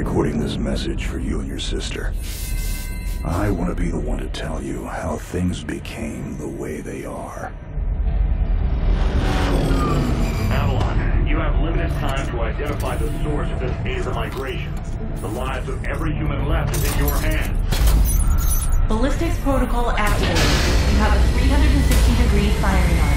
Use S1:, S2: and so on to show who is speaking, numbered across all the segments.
S1: recording this message for you and your sister. I want to be the one to tell you how things became the way they are.
S2: Avalon, you have limited time to identify the source of this Aether migration. The lives of every human left is in your hands.
S3: Ballistics protocol activated. You have a 360-degree firing arc.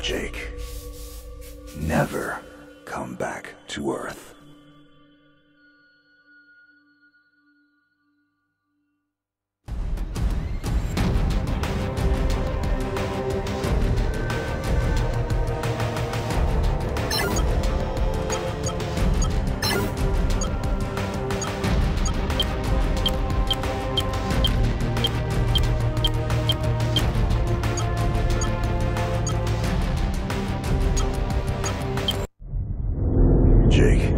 S1: Jake. Never come back to Earth. Jake.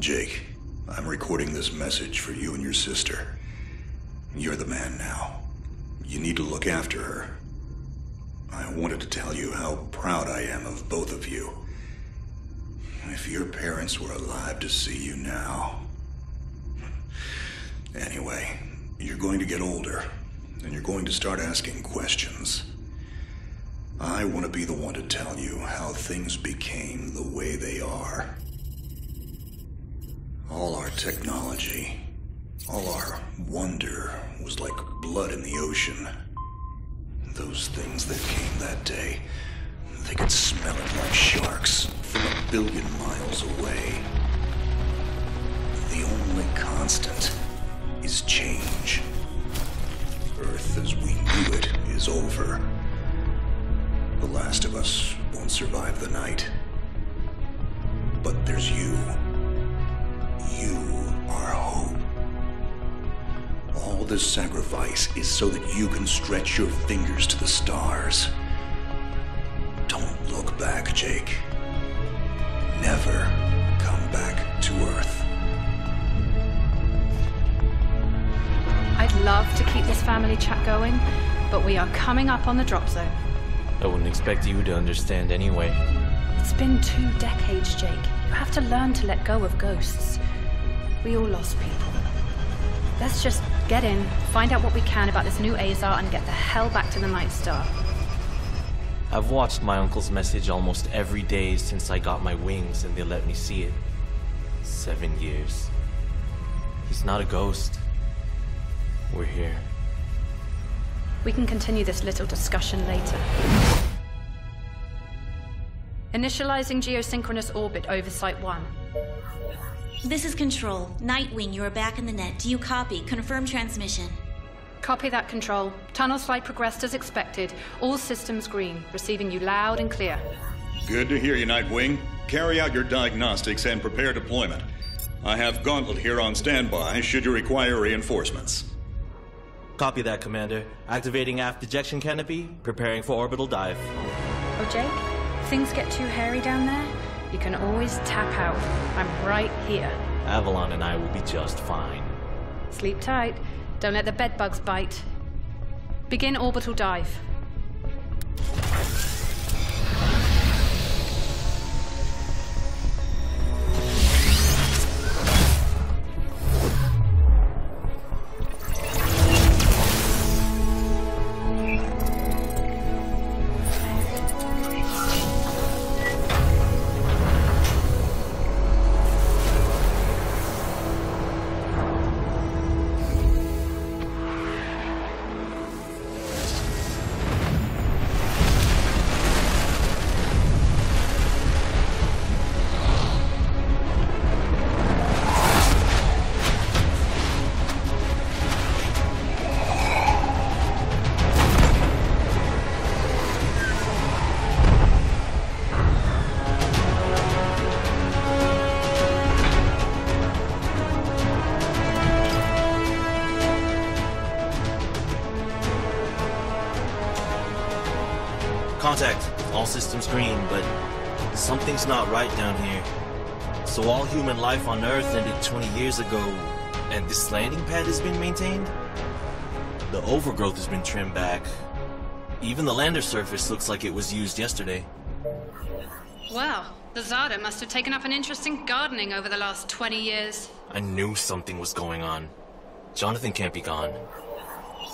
S1: Jake, I'm recording this message for you and your sister. You're the man now. You need to look after her. I wanted to tell you how proud I am of both of you. If your parents were alive to see you now. Anyway, you're going to get older, and you're going to start asking questions. I want to be the one to tell you how things became the way they are. All our technology, all our wonder was like blood in the ocean. Those things that came that day, They could smell it like sharks from 1 billion miles away. The only constant is change. Earth as we knew it is over. The last of us won't survive the night. But there's you. You are hope. All this sacrifice is so that you can stretch your fingers to the stars. Don't look back, Jake. Never come back to Earth.
S4: I'd love to keep this family chat going, but we are coming up on the drop zone.
S5: I wouldn't expect you to understand anyway.
S4: It's been 2 decades, Jake. You have to learn to let go of ghosts. We all lost people. Let's just get in, find out what we can about this new Azar, and get the hell back to the Night Star.
S5: I've watched my uncle's message almost every day since I got my wings and they let me see it. 7 years. He's not a ghost. We're here.
S4: We can continue this little discussion later. Initializing geosynchronous orbit over Site 1.
S6: This is Control. Nightwing, you are back in the net. Do you copy? Confirm transmission.
S4: Copy that, Control. Tunnel slide progressed as expected. All systems green. Receiving you loud and clear.
S1: Good to hear you, Nightwing. Carry out your diagnostics and prepare deployment. I have Gauntlet here on standby should you require reinforcements.
S5: Copy that, Commander. Activating aft ejection canopy, preparing for orbital dive.
S4: Oh, Jake? If things get too hairy down there, you can always tap out. I'm right here.
S5: Avalon and I will be just fine.
S4: Sleep tight. Don't let the bedbugs bite. Begin orbital dive.
S5: Contact. All systems green, but something's not right down here. So all human life on Earth ended 20 years ago, and this landing pad has been maintained? The overgrowth has been trimmed back. Even the lander surface looks like it was used yesterday.
S4: Well, the Zada must have taken up an interest in gardening over the last 20 years.
S5: I knew something was going on. Jonathan can't be gone.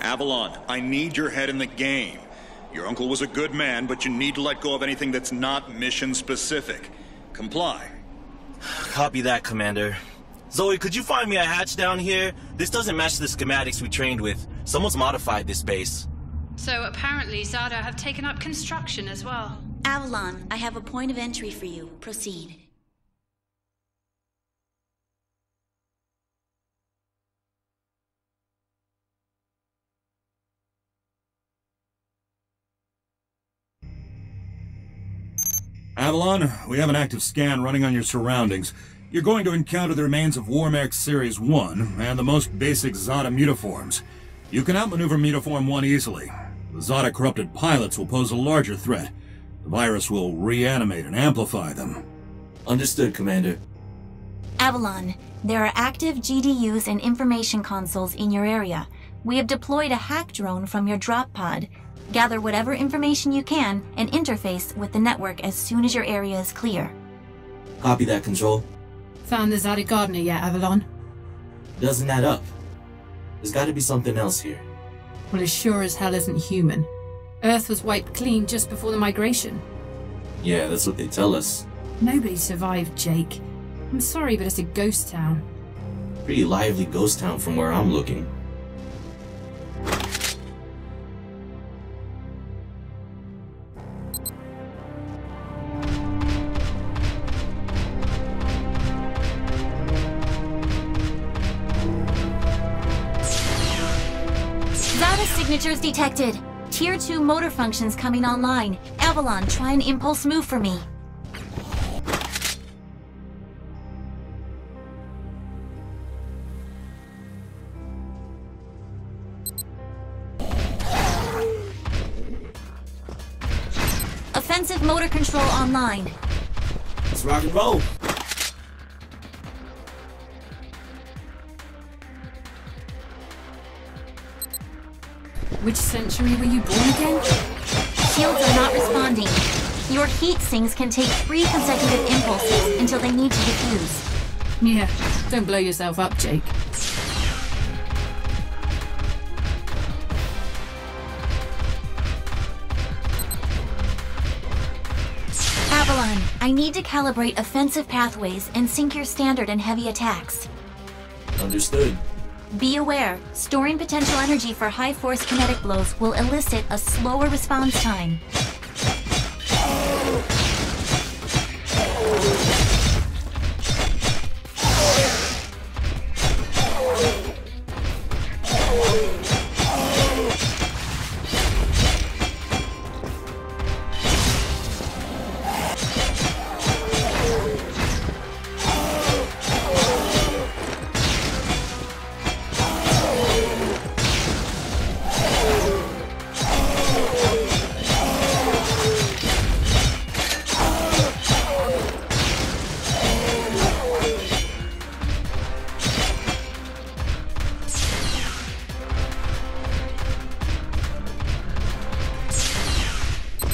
S1: Avalon, I need your head in the game. Your uncle was a good man, but you need to let go of anything that's not mission-specific. Comply.
S5: Copy that, Commander. Zoe, could you find me a hatch down here? This doesn't match the schematics we trained with. Someone's modified this base.
S4: So apparently Zada have taken up construction as well.
S6: Avalon, I have a point of entry for you. Proceed.
S7: Avalon, we have an active scan running on your surroundings. You're going to encounter the remains of Warmax Series 1 and the most basic Zada mutaforms. You can outmaneuver Mutaform 1 easily. The Zada corrupted pilots will pose a larger threat. The virus will reanimate and amplify them.
S5: Understood, Commander.
S8: Avalon, there are active GDUs and information consoles in your area. We have deployed a hack drone from your drop pod. Gather whatever information you can and interface with the network as soon as your area is clear.
S5: Copy that, Control.
S9: Found the Zada gardener yet, Avalon?
S5: Doesn't add up. There's gotta be something else here.
S9: Well, it sure as hell isn't human. Earth was wiped clean just before the migration.
S5: Yeah, that's what they tell us.
S9: Nobody survived, Jake. I'm sorry, but it's a ghost town.
S5: Pretty lively ghost town from where I'm looking.
S8: Signatures detected. Tier 2 motor functions coming online. Avalon, try an impulse move for me. Offensive motor control online.
S5: Let's rock and roll.
S9: Which century were you born again?
S8: Shields are not responding. Your heat sinks can take 3 consecutive impulses until they need to defuse.
S9: Yeah, don't blow yourself up, Jake.
S8: Avalon, I need to calibrate offensive pathways and sync your standard and heavy attacks.
S5: Understood.
S8: Be aware, storing potential energy for high-force kinetic blows will elicit a slower response time.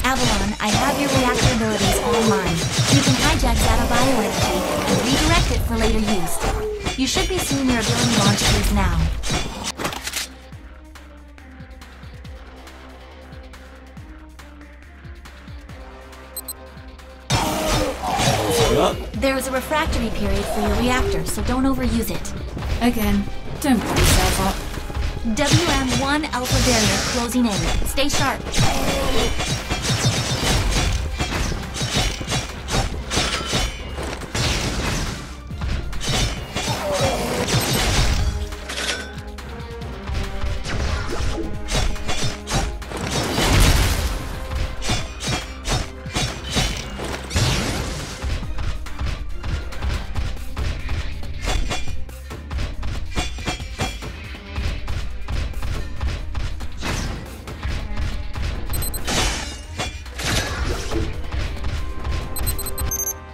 S8: Avalon, I have your reactor abilities online. You can hijack data bioenergy and redirect it for later use. You should be seeing your ability launch keys now. There is a refractory period for your reactor, so don't overuse it.
S9: Again, don't blow yourself up.
S8: WM1 Alpha barrier closing in. Stay sharp.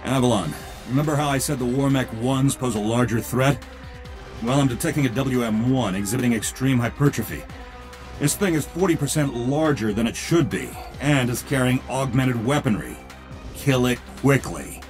S7: Avalon, remember how I said the Warmech 1s pose a larger threat? Well, I'm detecting a WM1 exhibiting extreme hypertrophy. This thing is 40% larger than it should be, and is carrying augmented weaponry. Kill it quickly.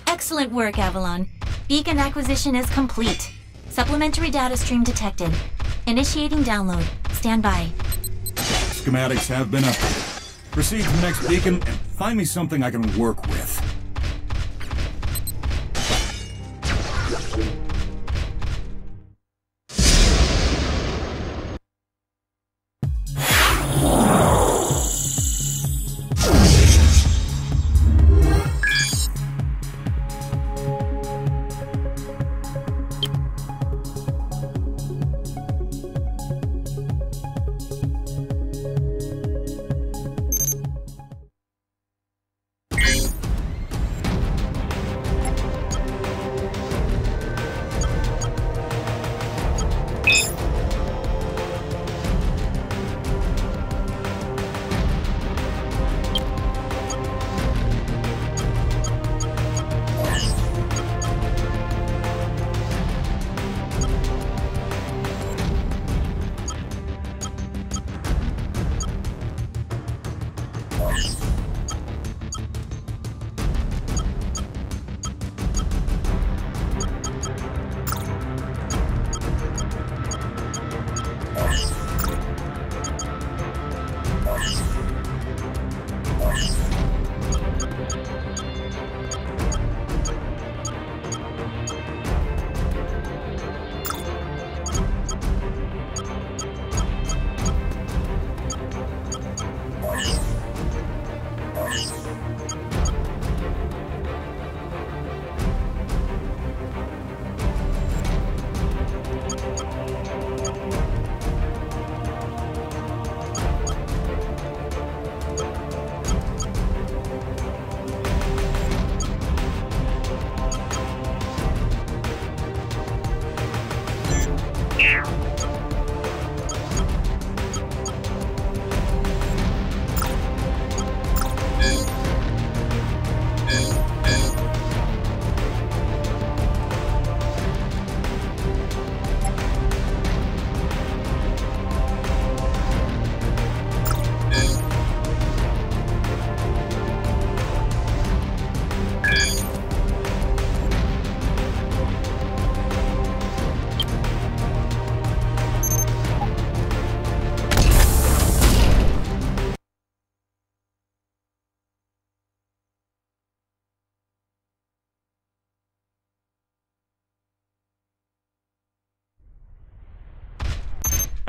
S7: Excellent work, Avalon. Beacon acquisition is complete. Supplementary data stream detected. Initiating download. Stand by. Schematics have been updated. Proceed to the next beacon and find me something I can work with.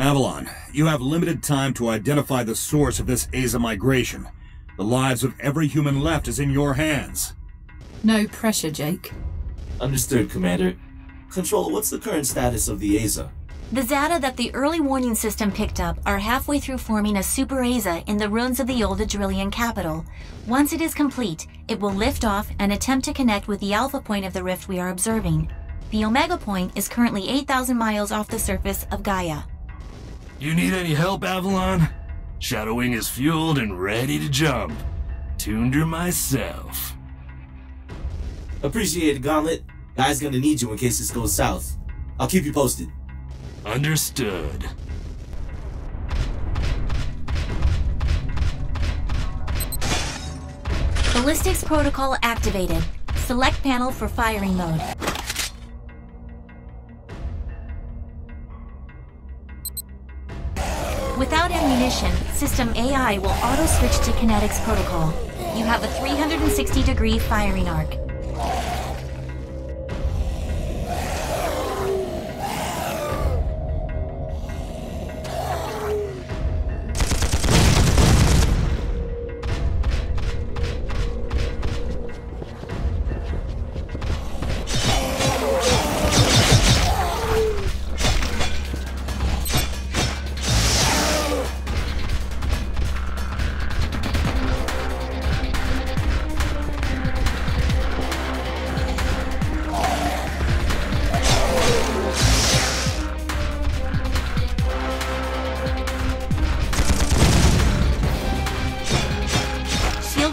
S7: Avalon, you have limited time to identify the source of this Aza migration. The lives of every human left is in your hands.
S9: No pressure, Jake.
S5: Understood, Commander. Control, what's the current status of the Aza?
S8: The Zata that the early warning system picked up are halfway through forming a super Aza in the ruins of the old Adrillian capital. Once it is complete, it will lift off and attempt to connect with the alpha point of the rift we are observing. The Omega point is currently 8,000 miles off the surface of Gaia.
S10: You need any help, Avalon? Shadowwing is fueled and ready to jump. Tuned her myself.
S5: Appreciate it, Gauntlet. Guy's gonna need you in case this goes south. I'll keep you posted.
S10: Understood.
S8: Ballistics protocol activated. Select panel for firing mode. Without ammunition, System AI will auto-switch to kinetics protocol. You have a 360-degree firing arc.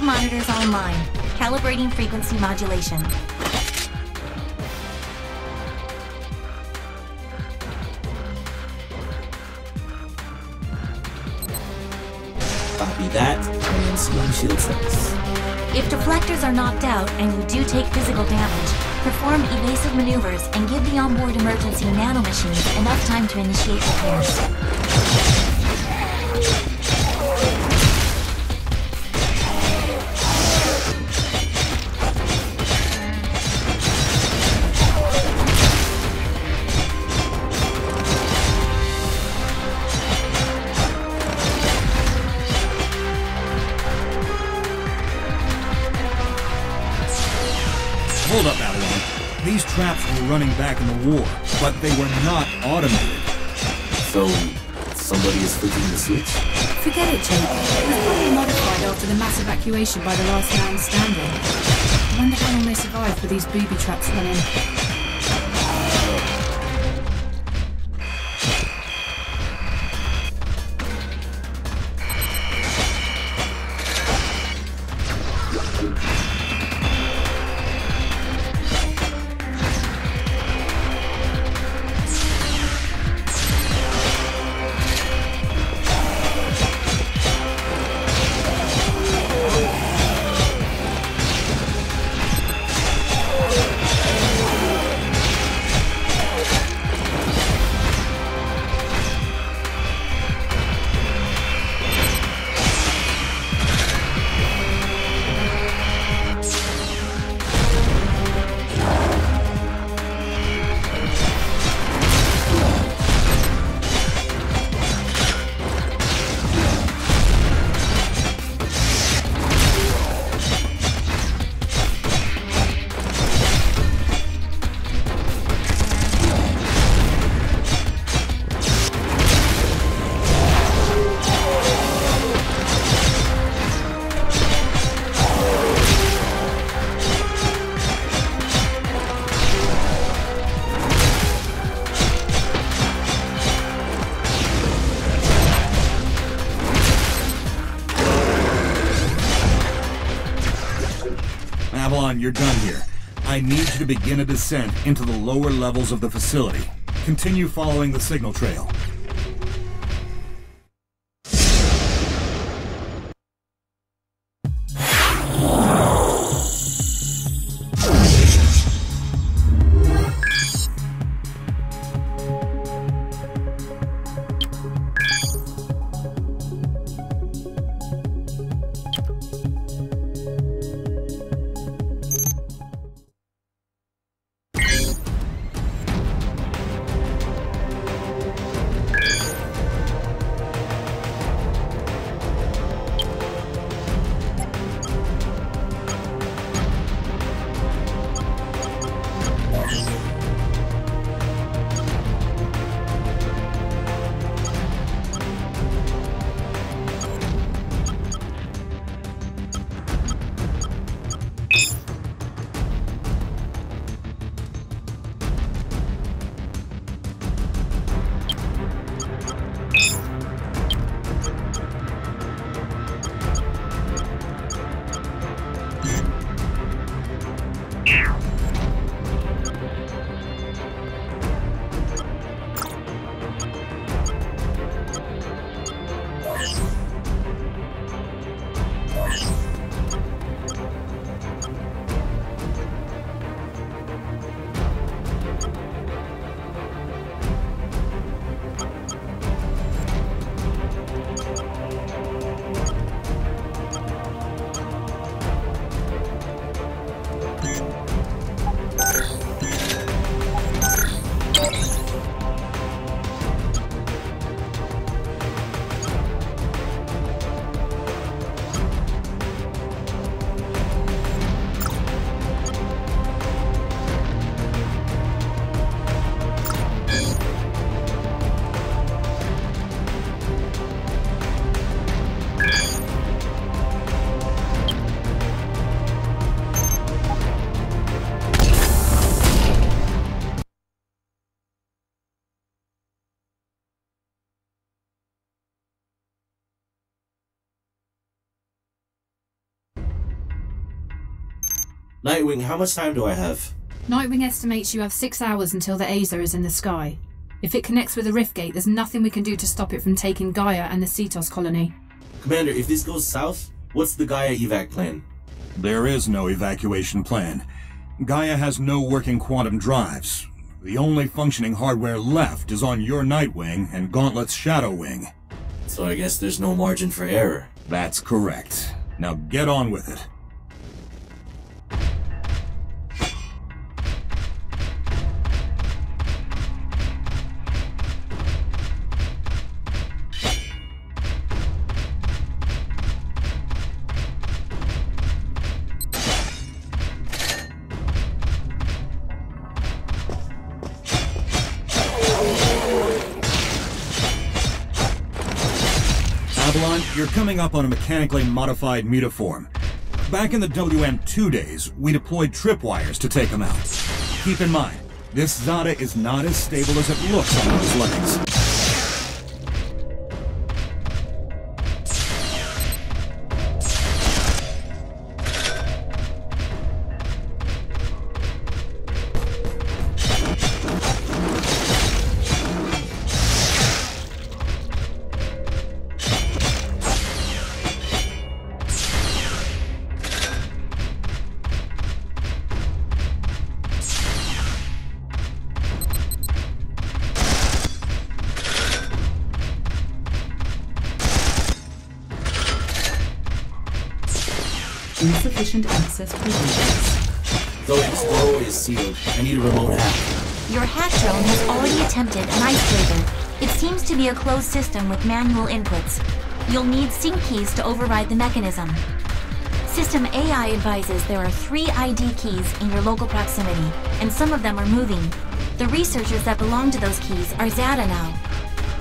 S8: Monitors online. Calibrating frequency modulation.
S5: Copy that, and swing shield sense.
S8: If deflectors are knocked out and you do take physical damage, perform evasive maneuvers and give the onboard emergency nanomachines enough time to initiate repairs.
S7: Hold up, Avalon. These traps were running back in the war, but they were not automated.
S5: So, somebody is flicking the switch?
S9: Forget it, Jake. It was probably modified after the mass evacuation by the last man standing. I wonder how long they survived with these booby traps running.
S7: Avalon, you're done here. I need you to begin a descent into the lower levels of the facility. Continue following the signal trail.
S5: Nightwing, how much time do I have?
S9: Nightwing estimates you have 6 hours until the Aza is in the sky. If it connects with a rift gate, there's nothing we can do to stop it from taking Gaia and the Cetos colony.
S5: Commander, if this goes south, what's the Gaia evac plan?
S7: There is no evacuation plan. Gaia has no working quantum drives. The only functioning hardware left is on your Nightwing and Gauntlet's Shadow Wing.
S5: So I guess there's no margin for error.
S7: That's correct. Now get on with it. You're coming up on a mechanically modified mutaform. Back in the WM2 days, we deployed tripwires to take them out. Keep in mind, this Zada is not as stable as it looks on those legs.
S3: Insufficient access privileges.
S5: Though this door is sealed, I need a remote hack.
S8: Your hack drone has already attempted an icebreaker. It seems to be a closed system with manual inputs. You'll need sync keys to override the mechanism. System AI advises there are 3 ID keys in your local proximity, and some of them are moving. The researchers that belong to those keys are Zada now.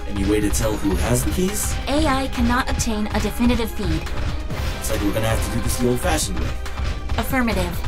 S5: Any way to tell who has the keys?
S8: AI cannot obtain a definitive feed.
S5: Looks like we're gonna have to do this the old-fashioned way.
S8: Affirmative.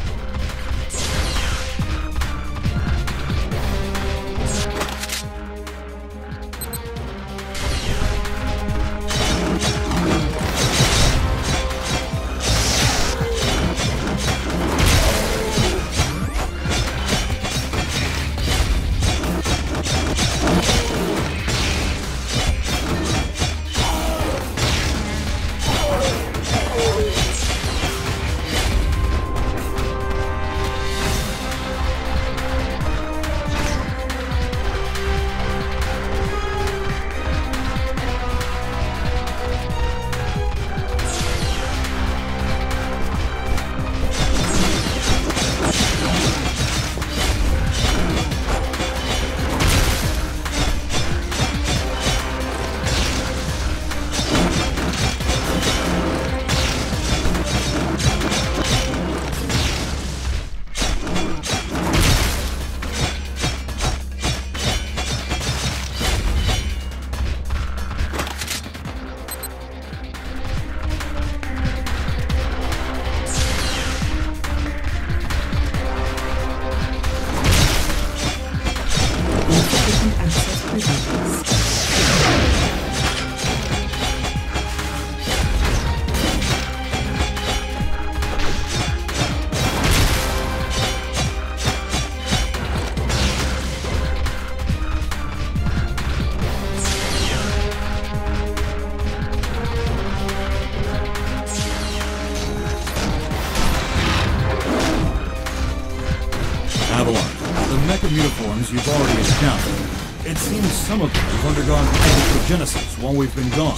S7: Uniforms you've already encountered. It seems some of them have undergone hypergenesis while we've been gone.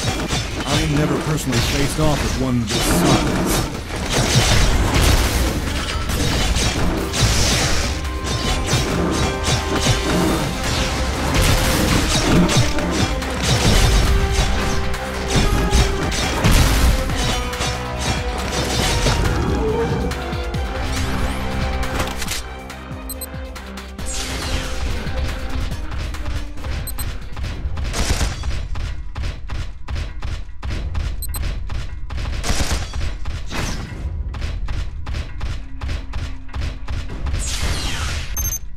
S7: I never personally faced off with one this size.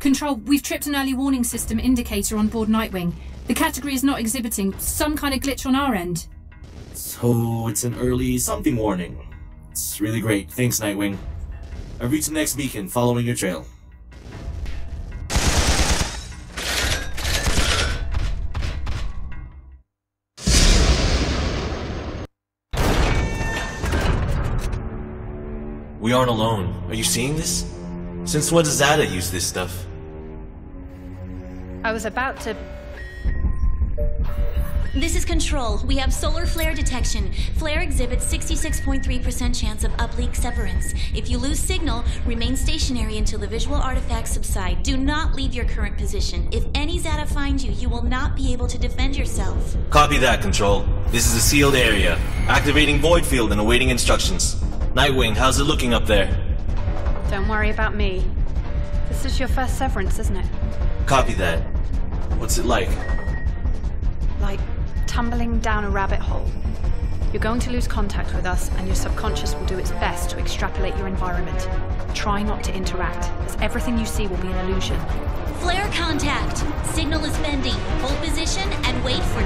S9: Control, we've tripped an early warning system indicator on board Nightwing. The category is not exhibiting some kind of glitch on our end.
S5: So it's an early something warning. It's really great. Thanks, Nightwing. I've reached the next beacon, following your trail. We aren't alone. Are you seeing this? Since when does Zada use this stuff?
S4: I was about to...
S6: This is Control. We have solar flare detection. Flare exhibits 66.3% chance of uplink severance. If you lose signal, remain stationary until the visual artifacts subside. Do not leave your current position. If any Zada find you, you will not be able to defend yourself.
S5: Copy that, Control. This is a sealed area. Activating void field and awaiting instructions. Nightwing, how's it looking up there?
S4: Don't worry about me. This is your first severance, isn't it?
S5: Copy that. What's it like?
S4: Like tumbling down a rabbit hole. You're going to lose contact with us, and your subconscious will do its best to extrapolate your environment. Try not to interact, as everything you see will be an illusion.
S6: Flare contact! Signal is bending. Hold position and wait for